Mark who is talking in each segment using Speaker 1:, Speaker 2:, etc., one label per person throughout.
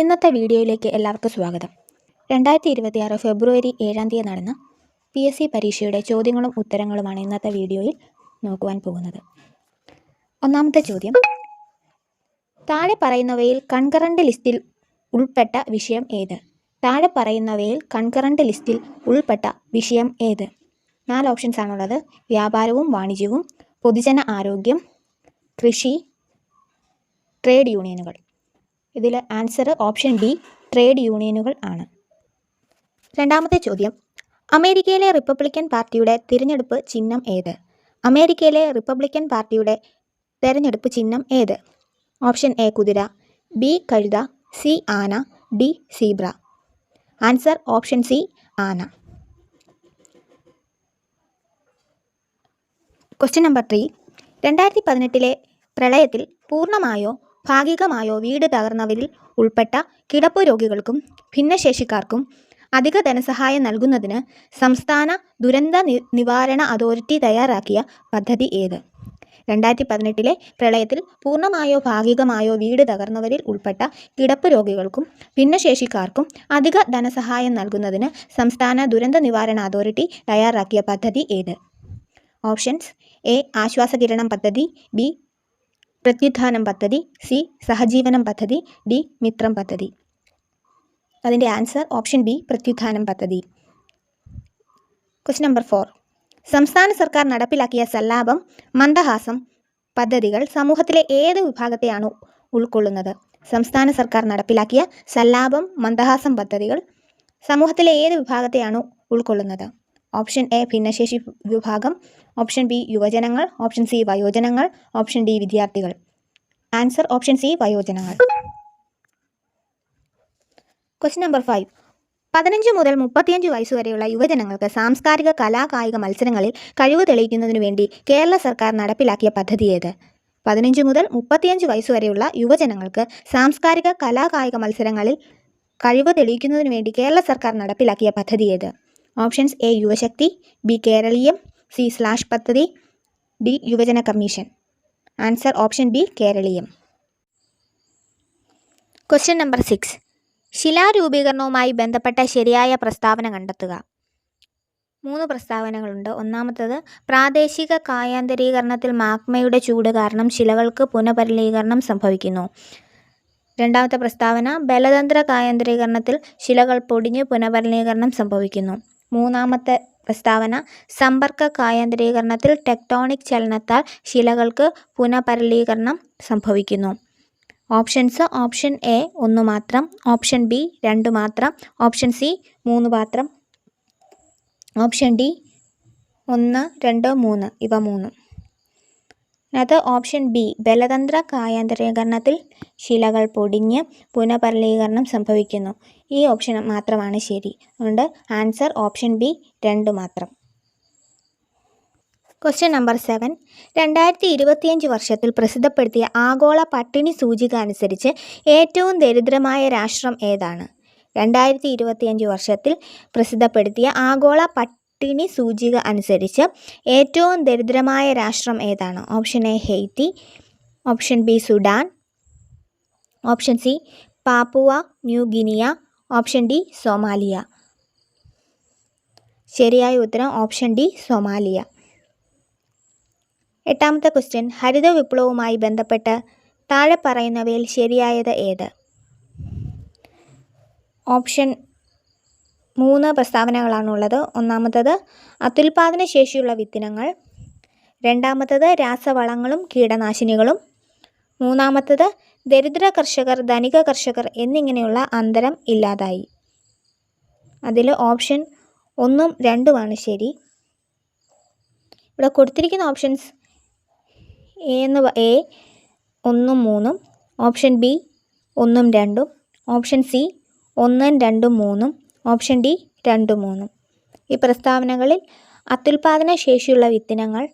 Speaker 1: ഇന്നത്തെ വീഡിയോയിലേക്ക് എല്ലാവർക്കും സ്വാഗതം. 2026 ഫെബ്രുവരി 7 നടന്ന PSC പരീക്ഷയുടെ ചോദ്യങ്ങളും ഉത്തരങ്ങളുമാണ് ഇന്നത്തെ വീഡിയോയിൽ നോക്കുവാൻ പോകുന്നത്. ഒന്നാമത്തെ ചോദ്യം, താഴെ പറയുന്നവയിൽ കൺകറന്റ് ലിസ്റ്റിൽ ഉൾപ്പെട്ട വിഷയം ഏത്? താഴെ പറയുന്നവയിൽ കൺകറന്റ് ലിസ്റ്റിൽ ഉൾപ്പെട്ട വിഷയം ഏത്? 4 ഓപ്ഷൻസ് ആണുള്ളത്. വ്യാപാരവും വാണിജ്യവും, പൊതുജന ആരോഗ്യം, കൃഷി, ട്രേഡ് യൂണിയനുകൾ. ഇതിൽ ആൻസർ ഓപ്ഷൻ ബി, ട്രേഡ് യൂണിയനുകൾ ആണ്. രണ്ടാമത്തെ ചോദ്യം, അമേരിക്കയിലെ റിപ്പബ്ലിക്കൻ പാർട്ടിയുടെ തിരഞ്ഞെടുപ്പ് ചിഹ്നം ഏത്? അമേരിക്കയിലെ റിപ്പബ്ലിക്കൻ പാർട്ടിയുടെ തിരഞ്ഞെടുപ്പ് ചിഹ്നം ഏത്? ഓപ്ഷൻ എ കുതിര, ബി കഴുത, സി ആന, D zebra. Answer option C ആന. ക്വസ്റ്റ്യൻ നമ്പർ 3, 2018 പ്രളയത്തിൽ പൂർണ്ണമായോ ഭാഗികമായോ വീട് തകർന്നവരിൽ ഉൾപ്പെട്ട കിടപ്പു രോഗികൾക്കും ഭിന്നശേഷിക്കാർക്കും അധിക ധനസഹായം നൽകുന്നതിന് സംസ്ഥാന ദുരന്ത നിവാരണ അതോറിറ്റി തയ്യാറാക്കിയ പദ്ധതി ഏത്? 2018 പ്രളയത്തിൽ പൂർണ്ണമായോ ഭാഗികമായോ വീട് തകർന്നവരിൽ ഉൾപ്പെട്ട കിടപ്പ് രോഗികൾക്കും ഭിന്നശേഷിക്കാർക്കും അധിക ധനസഹായം നൽകുന്നതിന് സംസ്ഥാന ദുരന്ത നിവാരണ അതോറിറ്റി തയ്യാറാക്കിയ പദ്ധതി ഏത്? ഓപ്ഷൻസ് എ ആശ്വാസകിരണം പദ്ധതി, ബി പ്രത്യുത്ഥാനം പദ്ധതി, സി സഹജീവനം പദ്ധതി, ഡി മിത്രം പദ്ധതി. അതിൻ്റെ ആൻസർ ഓപ്ഷൻ ബി പ്രത്യുത്ഥാനം പദ്ധതി. ക്വസ്റ്റ്യൻ നമ്പർ 4, സംസ്ഥാന സർക്കാർ നടപ്പിലാക്കിയ സല്ലാപം, മന്ദഹാസം പദ്ധതികൾ സമൂഹത്തിലെ ഏത് വിഭാഗത്തെയാണ് ഉൾക്കൊള്ളുന്നത്? സംസ്ഥാന സർക്കാർ നടപ്പിലാക്കിയ സല്ലാപം, മന്ദഹാസം പദ്ധതികൾ സമൂഹത്തിലെ ഏത് വിഭാഗത്തെയാണ് ഉൾക്കൊള്ളുന്നത്? ഓപ്ഷൻ എ ഭിന്നശേഷി വിഭാഗം, ഓപ്ഷൻ ബി യുവജനങ്ങൾ, ഓപ്ഷൻ സി വയോജനങ്ങൾ, ഓപ്ഷൻ ഡി വിദ്യാർത്ഥികൾ. ആൻസർ ഓപ്ഷൻ സി വയോജനങ്ങൾ. ക്വസ്റ്റ്യൻ നമ്പർ 5, 15 മുതൽ 35 വയസ്സുവരെയുള്ള യുവജനങ്ങൾക്ക് സാംസ്കാരിക കലാകായിക മത്സരങ്ങളിൽ കഴിവ് തെളിയിക്കുന്നതിനു വേണ്ടി കേരള സർക്കാർ നടപ്പിലാക്കിയ പദ്ധതി ഏത്? 15 മുതൽ 35 വയസ്സുവരെയുള്ള യുവജനങ്ങൾക്ക് സാംസ്കാരിക കലാകായിക മത്സരങ്ങളിൽ കഴിവ് തെളിയിക്കുന്നതിനു വേണ്ടി കേരള സർക്കാർ നടപ്പിലാക്കിയ പദ്ധതി ഏത്? Options A Yuvashakti, B Keraleeyam, C slash പദ്ധതി, ഡി യുവജന commission. Answer option B Keraleeyam. Question number 6, ശിലാരൂപീകരണവുമായി ബന്ധപ്പെട്ട ശരിയായ പ്രസ്താവന കണ്ടെത്തുക. 3 പ്രസ്താവനകളുണ്ട്. ഒന്നാമത്തത്, പ്രാദേശിക കായാന്തരീകരണത്തിൽ മാഗ്മയുടെ ചൂട് കാരണം ശിലകൾക്ക് പുനഃപരിലീകരണം സംഭവിക്കുന്നു. രണ്ടാമത്തെ പ്രസ്താവന, ബലതന്ത്ര കായാന്തരീകരണത്തിൽ ശിലകൾ പൊടിഞ്ഞ് പുനഃപരിലീകരണം സംഭവിക്കുന്നു. മൂന്നാമത്തെ പ്രസ്താവന, സമ്പർക്ക കായാന്തരീകരണത്തിൽ ടെക്ടോണിക് ചലനത്താൽ ശിലകൾക്ക് പുനഃപരിലീകരണം സംഭവിക്കുന്നു. ഓപ്ഷൻസ് ഓപ്ഷൻ എ 1 മാത്രം, ഓപ്ഷൻ ബി 2 മാത്രം, ഓപ്ഷൻ സി 3 മാത്രം, ഓപ്ഷൻ ഡി 1, 2, 3 ഇവ 3. അത് ഓപ്ഷൻ ബി ബലതന്ത്ര കായാന്തരീകരണത്തിൽ ശിലകൾ പൊടിഞ്ഞ് പുനഃപരിലീകരണം സംഭവിക്കുന്നു. ഈ ഓപ്ഷൻ മാത്രമാണ് ശരി. അതുകൊണ്ട് ആൻസർ ഓപ്ഷൻ ബി 2 മാത്രം. ക്വസ്റ്റ്യൻ നമ്പർ 7, 2025 വർഷത്തിൽ പ്രസിദ്ധപ്പെടുത്തിയ ആഗോള പട്ടിണി സൂചിക അനുസരിച്ച് ഏറ്റവും ദരിദ്രമായ രാഷ്ട്രം ഏതാണ്? 2025 വർഷത്തിൽ പ്രസിദ്ധപ്പെടുത്തിയ ആഗോള പട്ടിണി സൂചിക അനുസരിച്ച് ഏറ്റവും ദരിദ്രമായ രാഷ്ട്രം ഏതാണ്? Option A Haiti, option B Sudan, option C Papua new guinea, option D Somalia. ശരിയായ ഉത്തരം ഓപ്ഷൻ ഡി സൊമാലിയ. 8ാമത്തെ ക്വസ്റ്റ്യൻ, ഹരിത വിപ്ലവവുമായി ബന്ധപ്പെട്ട് താഴെ പറയുന്നവയിൽ ശരിയായത് ഏത്? ഓപ്ഷൻ 3 പ്രസ്താവനകളാണുള്ളത്. ഒന്നാമത്തത്, അത്യുൽപാദന ശേഷിയുള്ള വിത്തിനങ്ങൾ. രണ്ടാമത്തത്, രാസവളങ്ങളും കീടനാശിനികളും. മൂന്നാമത്തത്, ദരിദ്ര കർഷകർ ധനിക കർഷകർ എന്നിങ്ങനെയുള്ള അന്തരം ഇല്ലാതായി. അതിൽ ഓപ്ഷൻ 1ഉം 2ഉമാണ് ശരി. ഇവിടെ കൊടുത്തിരിക്കുന്ന ഓപ്ഷൻസ് എ 1ഉം 3ഉം, ഓപ്ഷൻ ബി 1ഉം 2ഉം, ഓപ്ഷൻ സി 1, 2, 3, ഓപ്ഷൻ ഡി 2, 3. ഈ പ്രസ്താവനകളിൽ അത്യുൽപാദന ശേഷിയുള്ള വിത്തിനങ്ങൾ,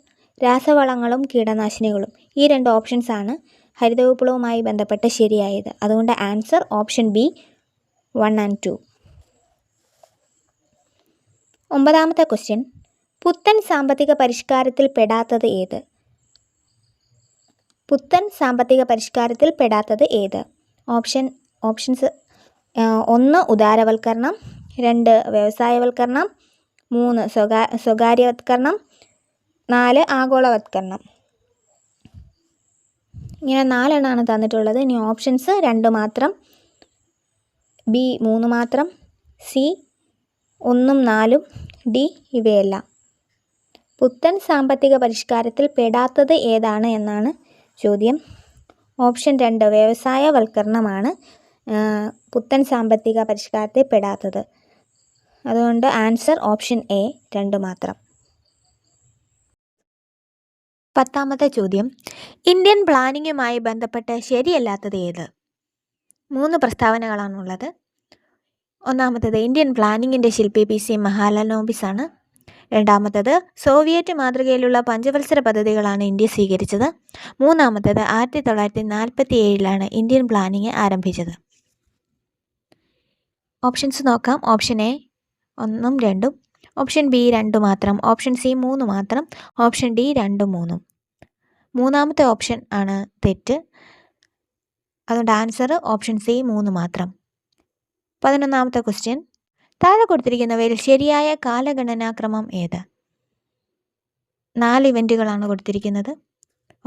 Speaker 1: രാസവളങ്ങളും കീടനാശിനികളും ഈ 2 ഓപ്ഷൻസാണ് ഹരിത വിപ്ലവവുമായി ബന്ധപ്പെട്ട് ശരിയായത്. അതുകൊണ്ട് ആൻസർ ഓപ്ഷൻ ബി 1 and 2. 9ാമത്തെ ക്വസ്റ്റ്യൻ, പുത്തൻ സാമ്പത്തിക പരിഷ്കാരത്തിൽ പെടാത്തത് ഏത്? പുത്തൻ സാമ്പത്തിക പരിഷ്കാരത്തിൽ പെടാത്തത് ഏത്? ഓപ്ഷൻസ് 1 ഉദാരവൽക്കരണം, 2 വ്യവസായവൽക്കരണം, 3 സ്വകാര്യവൽക്കരണം, 4 ആഗോളവൽക്കരണം. ഇങ്ങനെ 4 എണ്ണമാണ് തന്നിട്ടുള്ളത്. ഇനി ഓപ്ഷൻസ് 2 മാത്രം, ബി 3 മാത്രം, സി 1ഉം 4ഉം, ഡി ഇവയെല്ലാം. പുത്തൻ സാമ്പത്തിക പരിഷ്കാരത്തിൽ പെടാത്തത് ഏതാണ് എന്നാണ് ചോദ്യം. ഓപ്ഷൻ 2 വ്യവസായവൽക്കരണമാണ് പുത്തൻ സാമ്പത്തിക പരിഷ്കാരത്തിൽ പെടാത്തത്. അതുകൊണ്ട് ആൻസർ ഓപ്ഷൻ എ 2 മാത്രം. 10ാമത്തെ ചോദ്യം, ഇന്ത്യൻ പ്ലാനിങ്ങുമായി ബന്ധപ്പെട്ട് ശരിയല്ലാത്തത് ഏത്? 3 പ്രസ്താവനകളാണുള്ളത്. ഒന്നാമത്തേത് ഇന്ത്യൻ പ്ലാനിങ്ങിൻ്റെ ശില്പി PC മഹാലനോബിസ് ആണ്. രണ്ടാമത്തേത് സോവിയറ്റ് മാതൃകയിലുള്ള പഞ്ചവത്സര പദ്ധതികളാണ് ഇന്ത്യ സ്വീകരിച്ചത്. മൂന്നാമത്തേത് 1947 ഇന്ത്യൻ പ്ലാനിങ് ആരംഭിച്ചത്. ഓപ്ഷൻസ് നോക്കാം. ഓപ്ഷൻ എ 1ഉം 2ഉം, ഓപ്ഷൻ ബി 2 മാത്രം, ഓപ്ഷൻ സി 3 മാത്രം, ഓപ്ഷൻ ഡി 2ഉം 3ഉം. മൂന്നാമത്തെ ഓപ്ഷൻ ആണ് തെറ്റ്. അതുകൊണ്ട് ആൻസർ ഓപ്ഷൻ സി 3 മാത്രം. 11ാമത്തെ ക്വസ്റ്റ്യൻ, താഴെ കൊടുത്തിരിക്കുന്നവയിൽ ശരിയായ കാലഗണനാക്രമം ഏത്? 4 ഇവൻറ്റുകളാണ് കൊടുത്തിരിക്കുന്നത്.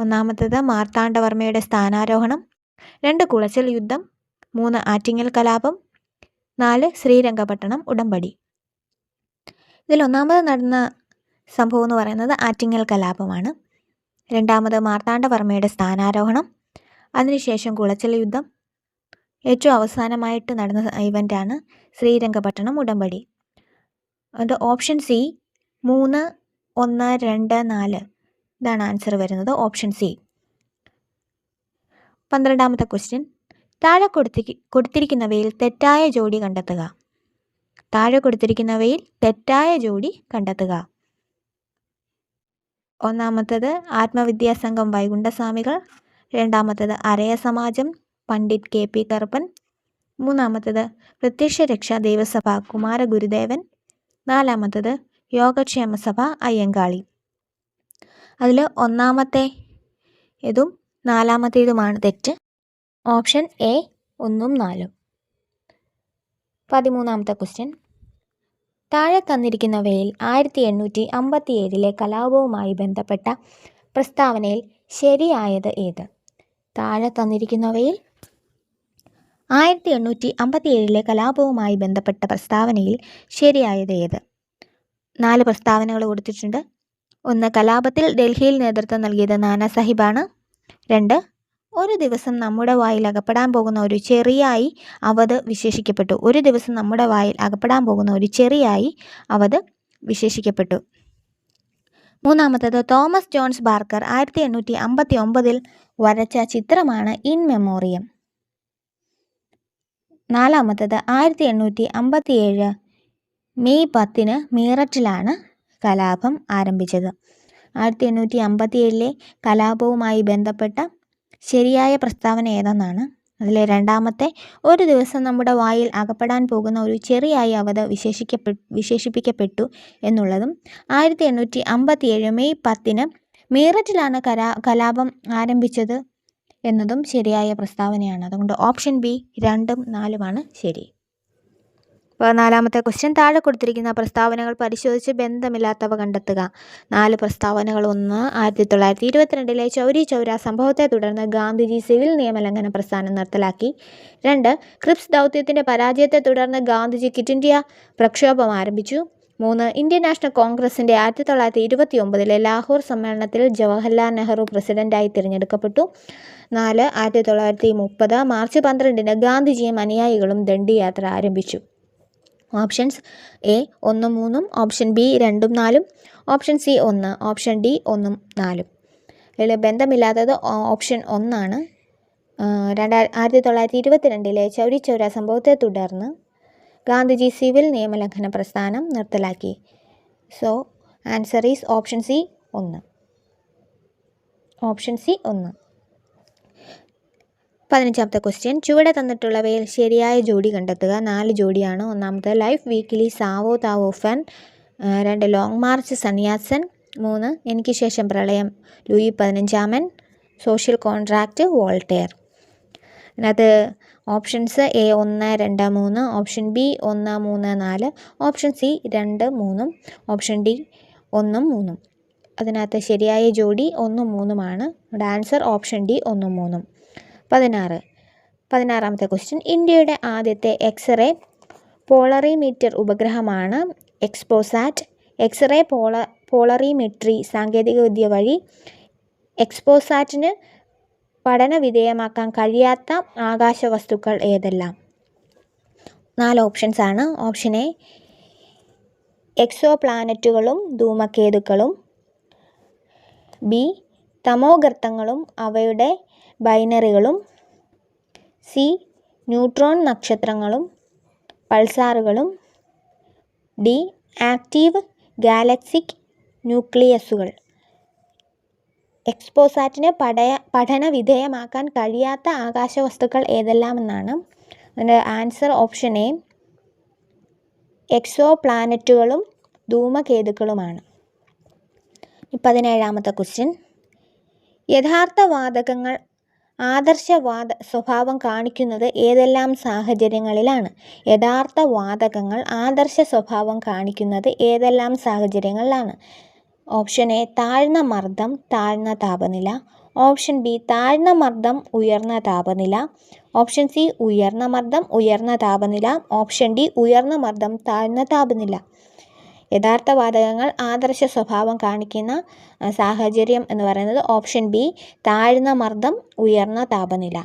Speaker 1: ഒന്നാമത്തേത് മാർത്താണ്ഡവർമ്മയുടെ സ്ഥാനാരോഹണം, 2 കുളച്ചൽ യുദ്ധം, 3 ആറ്റിങ്ങൽ കലാപം, 4 ശ്രീരംഗപട്ടണം ഉടമ്പടി. ഇതിൽ ഒന്നാമത് നടന്ന സംഭവം എന്ന് പറയുന്നത് ആറ്റിങ്ങൽ കലാപമാണ്. രണ്ടാമത് മാർത്താണ്ഡവർമ്മയുടെ സ്ഥാനാരോഹണം, അതിനുശേഷം കുളച്ചൽ യുദ്ധം, ഏറ്റവും അവസാനമായിട്ട് നടന്ന ഇവൻ്റാണ് ശ്രീരംഗപട്ടണം ഉടമ്പടി. അതുകൊണ്ട് ഓപ്ഷൻ സി 3, 1, 2, 4 ഇതാണ് ആൻസർ വരുന്നത്, ഓപ്ഷൻ സി. 12ാമത്തെ ക്വസ്റ്റ്യൻ, താഴെ കൊടുത്തിരിക്കുന്നവയിൽ തെറ്റായ ജോഡി കണ്ടെത്തുക. താഴെ കൊടുത്തിരിക്കുന്നവയിൽ തെറ്റായ ജോഡി കണ്ടെത്തുക. ഒന്നാമത്തേത് ആത്മവിദ്യാസംഘം വൈകുണ്ഠസ്വാമികൾ, രണ്ടാമത്തേത് അരയ സമാജം പണ്ഡിറ്റ് KP കറുപ്പൻ, മൂന്നാമത്തേത് പ്രത്യക്ഷരക്ഷാ ദൈവസഭ കുമാരഗുരുദേവൻ, നാലാമത്തേത് യോഗക്ഷേമസഭ അയ്യങ്കാളി. അതിൽ ഒന്നാമത്തെ ഇതും നാലാമത്തേതുമാണ് തെറ്റ്. ഓപ്ഷൻ എ 1ഉം 4ഉം. 13ാമത്തെ ക്വസ്റ്റ്യൻ, താഴെ തന്നിരിക്കുന്നവയിൽ 1857 കലാപവുമായി ബന്ധപ്പെട്ട പ്രസ്താവനയിൽ ശരിയായത് ഏത്? താഴെ തന്നിരിക്കുന്നവയിൽ 1857 കലാപവുമായി ബന്ധപ്പെട്ട പ്രസ്താവനയിൽ ശരിയായത് ഏത്? 4 പ്രസ്താവനകൾ കൊടുത്തിട്ടുണ്ട്. 1 കലാപത്തിൽ ഡൽഹിയിൽ നേതൃത്വം നൽകിയത് നാനാ സാഹിബാണ്. 2 ഒരു ദിവസം നമ്മുടെ വായിൽ അകപ്പെടാൻ പോകുന്ന ഒരു ചെറിയായി അവത് വിശേഷിക്കപ്പെട്ടു. ഒരു ദിവസം നമ്മുടെ വായിൽ അകപ്പെടാൻ പോകുന്ന ഒരു ചെറിയായി അവത് വിശേഷിക്കപ്പെട്ടു. മൂന്നാമത്തേത് തോമസ് ജോൺസ് ബാർക്കർ 1859 വരച്ച ചിത്രമാണ് ഇൻ മെമ്മോറിയം. നാലാമത്തേത് 1857 മെയ് 10 മീററ്റിലാണ് കലാപം ആരംഭിച്ചത്. 1857 കലാപവുമായി ബന്ധപ്പെട്ട ശരിയായ പ്രസ്താവന ഏതെന്നാണ്. അതിലെ രണ്ടാമത്തെ ഒരു ദിവസം നമ്മുടെ വായിൽ അകപ്പെടാൻ പോകുന്ന ഒരു ചെറിയായി അവത് വിശേഷിപ്പിക്കപ്പെട്ടു എന്നുള്ളതും 1857 മെയ് 10 മീററ്റിലാണ് കലാപം ആരംഭിച്ചത് എന്നതും ശരിയായ പ്രസ്താവനയാണ്. അതുകൊണ്ട് ഓപ്ഷൻ ബി 2ഉം 4ഉമാണ് ശരി. 14ാമത്തെ ക്വസ്റ്റ്യൻ, താഴെ കൊടുത്തിരിക്കുന്ന പ്രസ്താവനകൾ പരിശോധിച്ച് ബന്ധമില്ലാത്തവ കണ്ടെത്തുക. 4 പ്രസ്താവനകൾ. 1 1922 ചൗരി ചൗര സംഭവത്തെ തുടർന്ന് ഗാന്ധിജി സിവിൽ നിയമലംഘന പ്രസ്ഥാനം നിർത്തലാക്കി. 2 ക്രിപ്സ് ദൗത്യത്തിൻ്റെ പരാജയത്തെ തുടർന്ന് ഗാന്ധിജി ക്വിറ്റ് ഇന്ത്യ പ്രക്ഷോഭം ആരംഭിച്ചു. 3 ഇന്ത്യൻ നാഷണൽ കോൺഗ്രസിൻ്റെ 1929 ലാഹോർ സമ്മേളനത്തിൽ ജവഹർലാൽ നെഹ്റു പ്രസിഡന്റായി തിരഞ്ഞെടുക്കപ്പെട്ടു. 4 1930 മാർച്ച് 12 ഗാന്ധിജിയും അനുയായികളും ദണ്ഡിയാത്ര ആരംഭിച്ചു. ഓപ്ഷൻസ് എ 1ഉം 3ഉം, ഓപ്ഷൻ ബി 2ഉം 4ഉം, ഓപ്ഷൻ സി 1, ഓപ്ഷൻ ഡി 1ഉം 4ഉം. ഇതിൽ ബന്ധമില്ലാത്തത് ഓപ്ഷൻ 1ആണ്. 1922 ചൗരി ചൗര സംഭവത്തെ തുടർന്ന് ഗാന്ധിജി സിവിൽ നിയമലംഘന പ്രസ്ഥാനം നിർത്തലാക്കി. So answer is option C 1. Option C 1. 15ാമത്തെ ക്വസ്റ്റ്യൻ, ചുവടെ തന്നിട്ടുള്ളവയിൽ ശരിയായ ജോഡി കണ്ടെത്തുക. 4 ജോഡിയാണ്. ഒന്നാമത് ലൈഫ് വീക്കിലി സാവോ താവോ ഫൻ, 2 ലോങ് മാർച്ച് സന്യാസൻ, 3 എനിക്ക് ശേഷം പ്രളയം ലൂയി 15 സോഷ്യൽ കോൺട്രാക്റ്റ് വോൾട്ടയർ. അതിനകത്ത് options A 1, 2, 3, option B 1, 3, 4, option C 2, 3, option D 1, 3. അതിനകത്ത് ശരിയായ ജോഡി 1, 3 ഇവിടെ ആൻസർ ഓപ്ഷൻ ഡി 1, 3. 16ാമത്തെ ക്വസ്റ്റ്യൻ. ഇന്ത്യയുടെ ആദ്യത്തെ എക്സ്റേ പോളറിമീറ്റർ ഉപഗ്രഹമാണ് എക്സ്പോസാറ്റ്. എക്സ്റേ പോളറിമെട്രി സാങ്കേതികവിദ്യ വഴി എക്സ്പോസാറ്റിന് പഠന വിധേയമാക്കാൻ കഴിയാത്ത ആകാശവസ്തുക്കൾ ഏതെല്ലാം? 4 ഓപ്ഷൻസ് ആണ്. ഓപ്ഷൻ എ എക്സോ പ്ലാനറ്റുകളും ധൂമകേതുക്കളും, ബി തമോഗർത്തങ്ങളും അവയുടെ ബൈനറികളും, സി ന്യൂട്രോൺ നക്ഷത്രങ്ങളും പൾസാറുകളും, ഡി ആക്റ്റീവ് ഗാലക്സിക് ന്യൂക്ലിയസുകൾ. എക്സ്പോസാറ്റിന് പഠന വിധേയമാക്കാൻ കഴിയാത്ത ആകാശവസ്തുക്കൾ ഏതെല്ലാം എന്നാണ്. അതിൻ്റെ ആൻസർ ഓപ്ഷൻ എ എക്സോ പ്ലാനറ്റുകളും ധൂമകേതുക്കളുമാണ്. 17ാമത്തെ ക്വസ്റ്റ്യൻ. യഥാർത്ഥ വാതകങ്ങൾ ആദർശവാദ സ്വഭാവം കാണിക്കുന്നത് ഏതെല്ലാം സാഹചര്യങ്ങളിലാണ്? യഥാർത്ഥ വാതകങ്ങൾ ആദർശ സ്വഭാവം കാണിക്കുന്നത് ഏതെല്ലാം സാഹചര്യങ്ങളിലാണ്? ഓപ്ഷൻ എ താഴ്ന്ന മർദ്ദം, താഴ്ന്ന താപനില, ഓപ്ഷൻ ബി താഴ്ന്ന മർദ്ദം, ഉയർന്ന താപനില, ഓപ്ഷൻ സി ഉയർന്ന മർദ്ദം, ഉയർന്ന താപനില, ഓപ്ഷൻ ഡി ഉയർന്ന മർദ്ദം, താഴ്ന്ന താപനില. യഥാർത്ഥ വാതകങ്ങൾ ആദർശ സ്വഭാവം കാണിക്കുന്ന സാഹചര്യം എന്ന് പറയുന്നത് ഓപ്ഷൻ ബി താഴ്ന്ന മർദ്ദം, ഉയർന്ന താപനില.